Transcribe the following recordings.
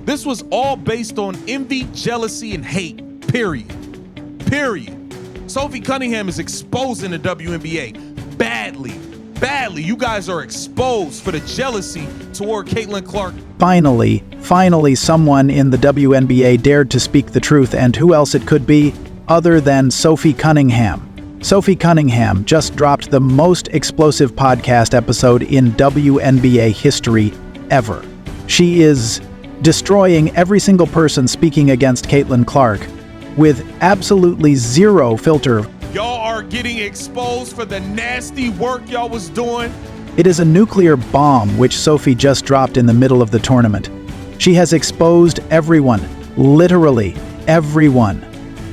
This was all based on envy, jealousy, and hate, period. Sophie Cunningham is exposing the WNBA badly. You guys are exposed for the jealousy toward Caitlin Clark. Finally, someone in the WNBA dared to speak the truth, and who else it could be other than Sophie Cunningham. Sophie Cunningham just dropped the most explosive podcast episode in WNBA history ever. She is destroying every single person speaking against Caitlin Clark with absolutely zero filter. Y'all are getting exposed for the nasty work y'all was doing. It is a nuclear bomb which Sophie just dropped in the middle of the tournament. She has exposed everyone, literally everyone.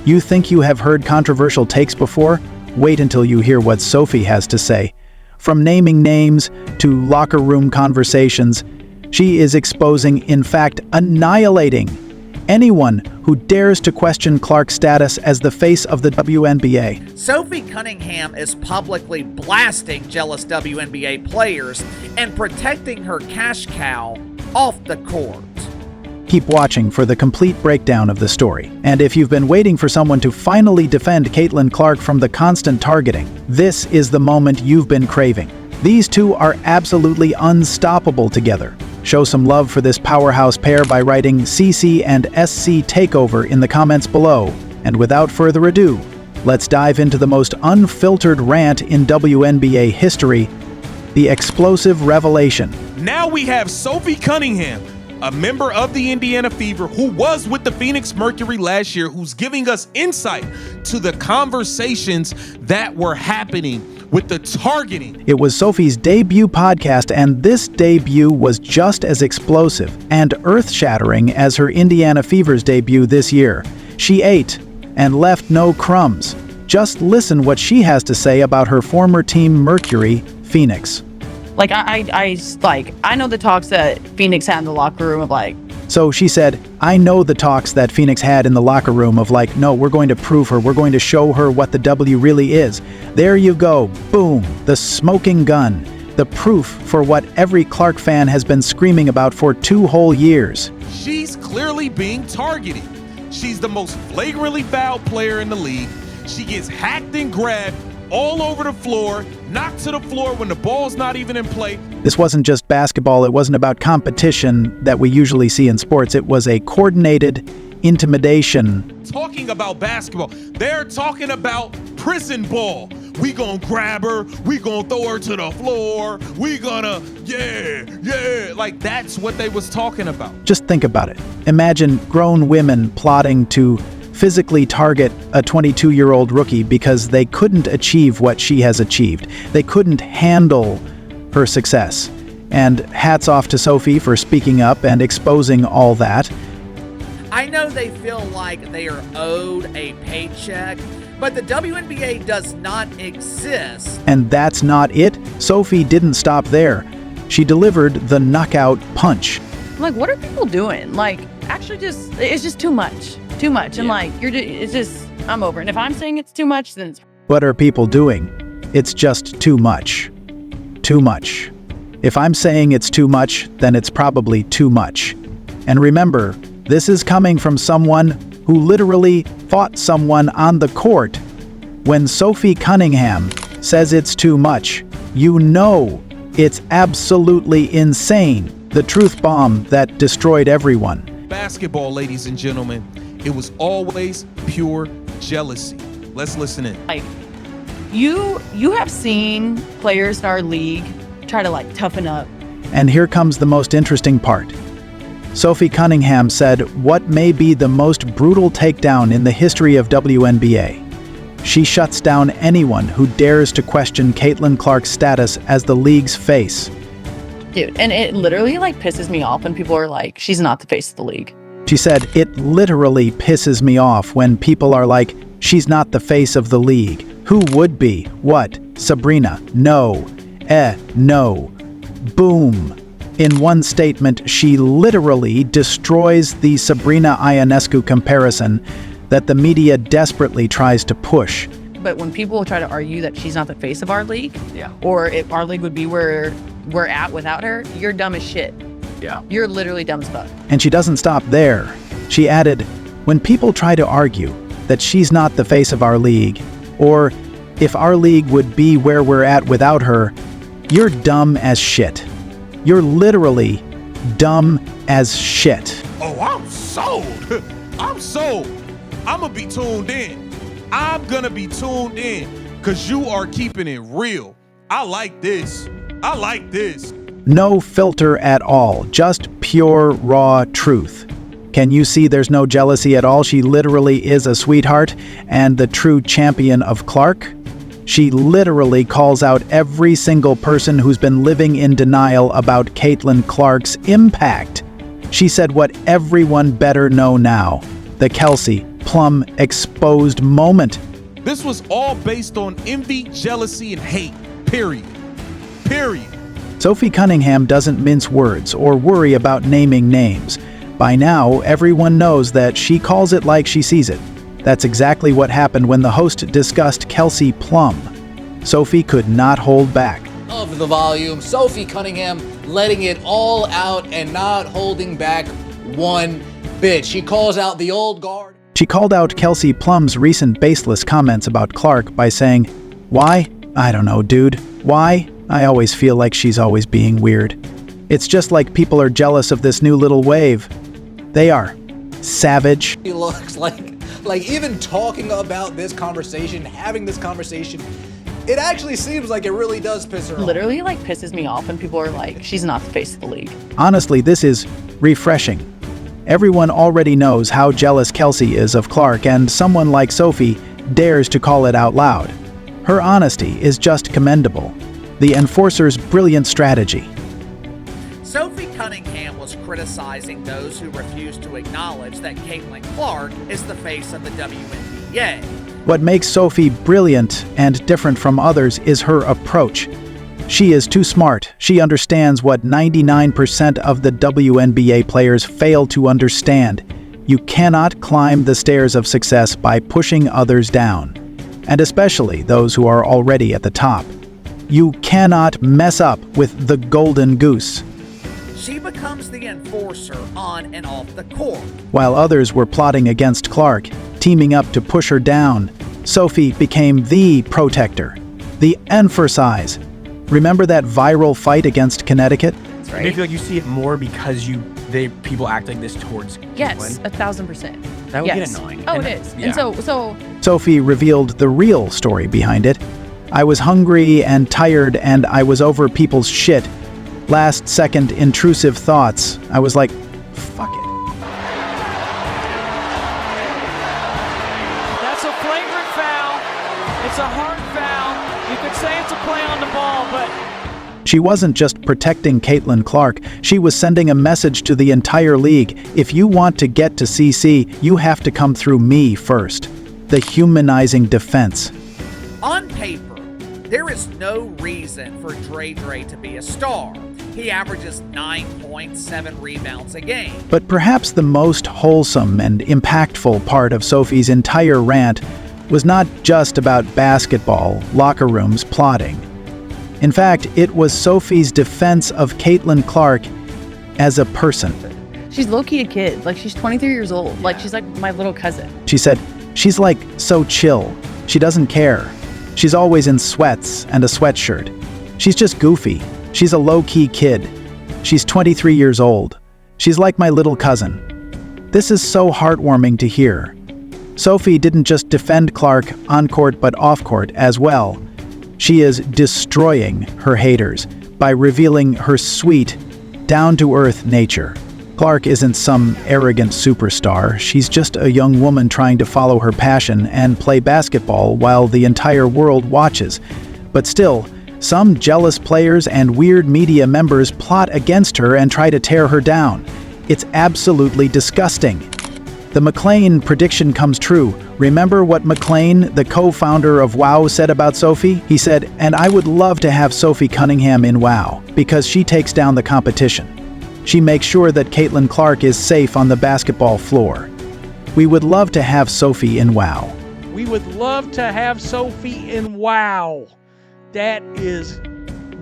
You think you have heard controversial takes before? Wait until you hear what Sophie has to say. From naming names to locker room conversations, she is exposing, in fact, annihilating anyone who dares to question Clark's status as the face of the WNBA. Sophie Cunningham is publicly blasting jealous WNBA players and protecting her cash cow off the court. Keep watching for the complete breakdown of the story. And if you've been waiting for someone to finally defend Caitlin Clark from the constant targeting, this is the moment you've been craving. These two are absolutely unstoppable together. Show some love for this powerhouse pair by writing CC and SC Takeover in the comments below. And without further ado, let's dive into the most unfiltered rant in WNBA history, the explosive revelation. Now we have Sophie Cunningham, a member of the Indiana Fever who was with the Phoenix Mercury last year, who's giving us insight to the conversations that were happening with the targeting. It was Sophie's debut podcast, and this debut was just as explosive and earth-shattering as her Indiana Fever's debut this year. She ate and left no crumbs. Just listen what she has to say about her former team Mercury, Phoenix. Like, I know the talks that Phoenix had in the locker room of like... So she said, I know the talks that Phoenix had in the locker room of like, no, we're going to prove her. We're going to show her what the W really is. There you go. Boom. The smoking gun. The proof for what every Clark fan has been screaming about for 2 whole years. She's clearly being targeted. She's the most flagrantly foul player in the league. She gets hacked and grabbed all over the floor, knocked to the floor when the ball's not even in play. This wasn't just basketball. It wasn't about competition that we usually see in sports. It was a coordinated intimidation. Talking about basketball, they're talking about prison ball. We gonna grab her, we gonna throw her to the floor, we gonna, yeah, like that's what they was talking about. Just think about it. Imagine grown women plotting to physically target a 22-year-old rookie because they couldn't achieve what she has achieved. They couldn't handle her success. And hats off to Sophie for speaking up and exposing all that. I know they feel like they are owed a paycheck, but the WNBA does not exist. And that's not it. Sophie didn't stop there. She delivered the knockout punch. I'm like, what are people doing? Like, actually it's just too much. Too much. And like, it's just, I'm over it. And if I'm saying it's too much, then it's... What are people doing? It's just too much. Too much. If I'm saying it's too much, then it's probably too much. And remember, this is coming from someone who literally fought someone on the court. When Sophie Cunningham says it's too much, you know it's absolutely insane. The truth bomb that destroyed everyone. Basketball, ladies and gentlemen, it was always pure jealousy. Let's listen in. Like, you have seen players in our league try to like toughen up. And here comes the most interesting part. Sophie Cunningham said what may be the most brutal takedown in the history of WNBA. She shuts down anyone who dares to question Caitlin Clark's status as the league's face. Dude, and it literally like pisses me off when people are like, she's not the face of the league. She said, it literally pisses me off when people are like, she's not the face of the league. Who would be? What? Sabrina? No. No. Boom. In one statement, she literally destroys the Sabrina Ionescu comparison that the media desperately tries to push. But when people try to argue that she's not the face of our league, or if our league would be where we're at without her, you're dumb as shit. You're literally dumb as fuck. And she doesn't stop there. She added, when people try to argue that she's not the face of our league, or if our league would be where we're at without her, you're dumb as shit. You're literally dumb as shit. Oh, I'm sold. I'm sold. I'm gonna be tuned in. I'm gonna be tuned in because you are keeping it real. I like this. I like this. No filter at all, just pure, raw truth. Can you see there's no jealousy at all? She literally is a sweetheart and the true champion of Clark. She literally calls out every single person who's been living in denial about Caitlin Clark's impact. She said what everyone better know now, the Kelsey Plum exposed moment. This was all based on envy, jealousy, and hate. Period. Period. Sophie Cunningham doesn't mince words or worry about naming names. By now, everyone knows that she calls it like she sees it. That's exactly what happened when the host discussed Kelsey Plum. Sophie could not hold back. Of the volume, Sophie Cunningham letting it all out and not holding back one bit. She calls out the old guard. She called out Kelsey Plum's recent baseless comments about Clark by saying, "Why? I don't know, dude. Why? I always feel like she's always being weird. It's just like people are jealous of this new little wave. They are. Savage." She looks like even talking about this conversation, having this conversation, it actually seems like it really does piss her off. Literally, like, pisses me off when people are like, she's not the face of the league. Honestly, this is refreshing. Everyone already knows how jealous Kelsey is of Clark, and someone like Sophie dares to call it out loud. Her honesty is just commendable. The enforcer's brilliant strategy. Sophie Cunningham was criticizing those who refuse to acknowledge that Caitlin Clark is the face of the WNBA. What makes Sophie brilliant and different from others is her approach. She is too smart. She understands what 99% of the WNBA players fail to understand. You cannot climb the stairs of success by pushing others down, and especially those who are already at the top. You cannot mess up with the golden goose. She becomes the enforcer on and off the court. While others were plotting against Clark, teaming up to push her down, Sophie became the protector, the enforcer. Remember that viral fight against Connecticut? That's Do you right. feel like you see it more because people act like this towards Yes, Caitlyn? 1,000%. That would Yes. get annoying. Oh, And- it is. yeah. And so Sophie revealed the real story behind it. I was hungry and tired and I was over people's shit. Last second intrusive thoughts. I was like, fuck it. That's a flagrant foul. It's a hard foul. You could say it's a play on the ball, but She wasn't just protecting Caitlin Clark, she was sending a message to the entire league. If you want to get to CC, you have to come through me first. The Humanizing Defense. On paper, there is no reason for Dre to be a star. He averages 9.7 rebounds a game. But perhaps the most wholesome and impactful part of Sophie's entire rant was not just about basketball, locker rooms, plotting. In fact, it was Sophie's defense of Caitlin Clark as a person. she's low-key a kid. Like, she's 23 years old. Like, she's like my little cousin. She said, she's like so chill. She doesn't care. She's always in sweats and a sweatshirt. She's just goofy. She's a low-key kid. She's 23 years old. She's like my little cousin. This is so heartwarming to hear. Sophie didn't just defend Clark on court but off court as well. She is destroying her haters by revealing her sweet, down-to-earth nature. Clark isn't some arrogant superstar. She's just a young woman trying to follow her passion and play basketball while the entire world watches. But still, some jealous players and weird media members plot against her and try to tear her down. It's absolutely disgusting. The McLean prediction comes true. Remember what McLean, the co-founder of WoW, said about Sophie? He said, "And I would love to have Sophie Cunningham in WoW, because she takes down the competition. She makes sure that Caitlin Clark is safe on the basketball floor. We would love to have Sophie in WoW." we would love to have Sophie in WoW. That is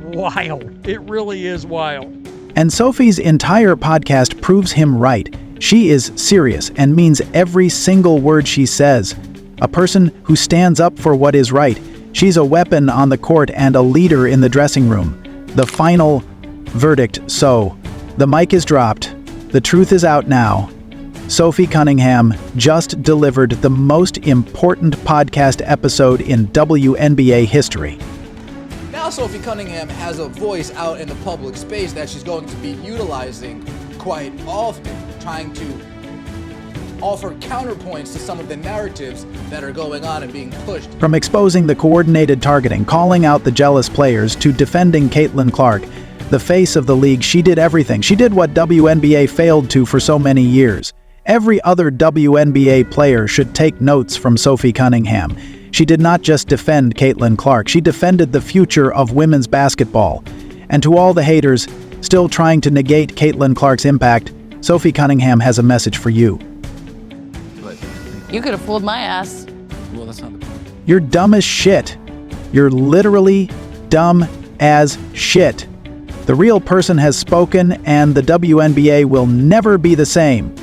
wild. It really is wild. And Sophie's entire podcast proves him right. She is serious and means every single word she says. A person who stands up for what is right. She's a weapon on the court and a leader in the dressing room. The final verdict, so. The mic is dropped. The truth is out now. Sophie Cunningham just delivered the most important podcast episode in WNBA history. Now Sophie Cunningham has a voice out in the public space that she's going to be utilizing quite often, trying to offer counterpoints to some of the narratives that are going on and being pushed. From exposing the coordinated targeting, calling out the jealous players, to defending Caitlin Clark, the face of the league, she did everything. She did what WNBA failed to for so many years. Every other WNBA player should take notes from Sophie Cunningham. She did not just defend Caitlin Clark, she defended the future of women's basketball. And to all the haters still trying to negate Caitlin Clark's impact, Sophie Cunningham has a message for you. You could have fooled my ass. Well, that's not the point. You're dumb as shit. You're literally dumb as shit. The real person has spoken, and the WNBA will never be the same.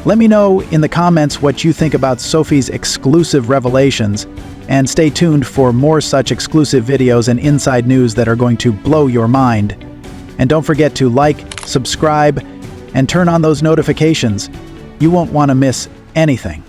Let me know in the comments what you think about Sophie's exclusive revelations, and stay tuned for more such exclusive videos and inside news that are going to blow your mind. And don't forget to like, subscribe, and turn on those notifications. You won't want to miss anything.